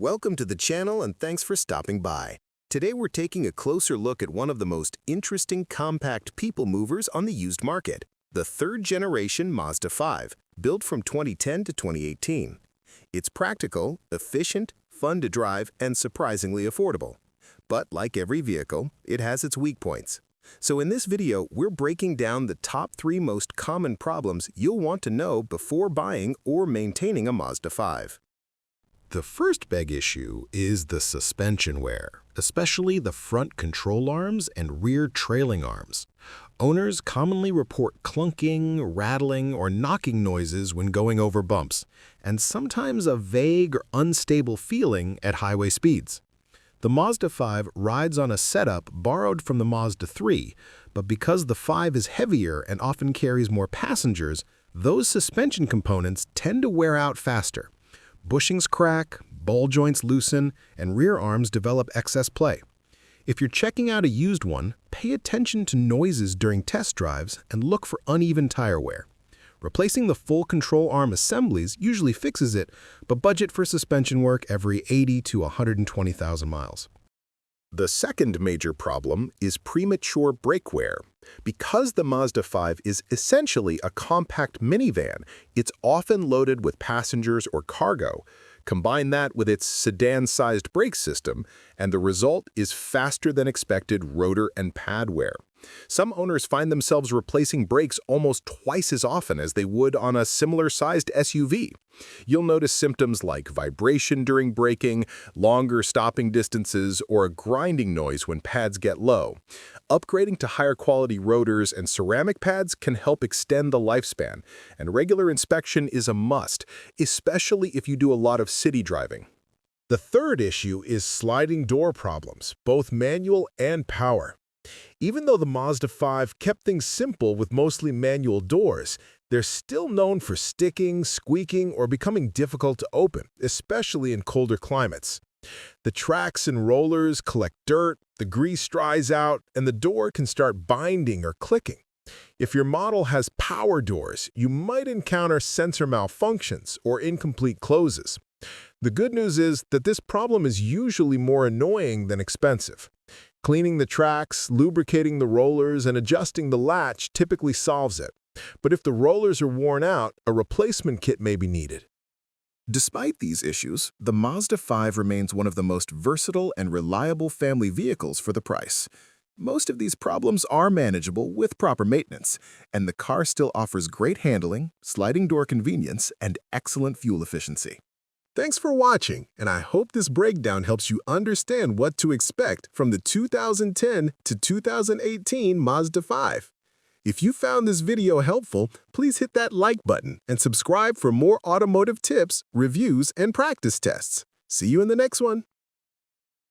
Welcome to the channel and thanks for stopping by. Today we're taking a closer look at one of the most interesting compact people movers on the used market, the third-generation Mazda5, built from 2010 to 2018. It's practical, efficient, fun to drive, and surprisingly affordable. But like every vehicle, it has its weak points. So in this video, we're breaking down the top 3 most common problems you'll want to know before buying or maintaining a Mazda5. The first big issue is the suspension wear, especially the front control arms and rear trailing arms. Owners commonly report clunking, rattling, or knocking noises when going over bumps, and sometimes a vague or unstable feeling at highway speeds. The Mazda5 rides on a setup borrowed from the Mazda3, but because the 5 is heavier and often carries more passengers, those suspension components tend to wear out faster. Bushings crack, ball joints loosen, and rear arms develop excess play. If you're checking out a used one, pay attention to noises during test drives and look for uneven tire wear. Replacing the full control arm assemblies usually fixes it, but budget for suspension work every 80 to 120,000 miles. The second major problem is premature brake wear. Because the Mazda5 is essentially a compact minivan, it's often loaded with passengers or cargo. Combine that with its sedan-sized brake system, and the result is faster than expected rotor and pad wear. Some owners find themselves replacing brakes almost twice as often as they would on a similar-sized SUV. You'll notice symptoms like vibration during braking, longer stopping distances, or a grinding noise when pads get low. Upgrading to higher-quality rotors and ceramic pads can help extend the lifespan, and regular inspection is a must, especially if you do a lot of city driving. The third issue is sliding door problems, both manual and power. Even though the Mazda5 kept things simple with mostly manual doors, they're still known for sticking, squeaking, or becoming difficult to open, especially in colder climates. The tracks and rollers collect dirt, the grease dries out, and the door can start binding or clicking. If your model has power doors, you might encounter sensor malfunctions or incomplete closes. The good news is that this problem is usually more annoying than expensive. Cleaning the tracks, lubricating the rollers, and adjusting the latch typically solves it. But if the rollers are worn out, a replacement kit may be needed. Despite these issues, the Mazda5 remains one of the most versatile and reliable family vehicles for the price. Most of these problems are manageable with proper maintenance, and the car still offers great handling, sliding door convenience, and excellent fuel efficiency. Thanks for watching, and I hope this breakdown helps you understand what to expect from the 2010 to 2018 Mazda5. If you found this video helpful, please hit that like button and subscribe for more automotive tips, reviews, and practice tests. See you in the next one.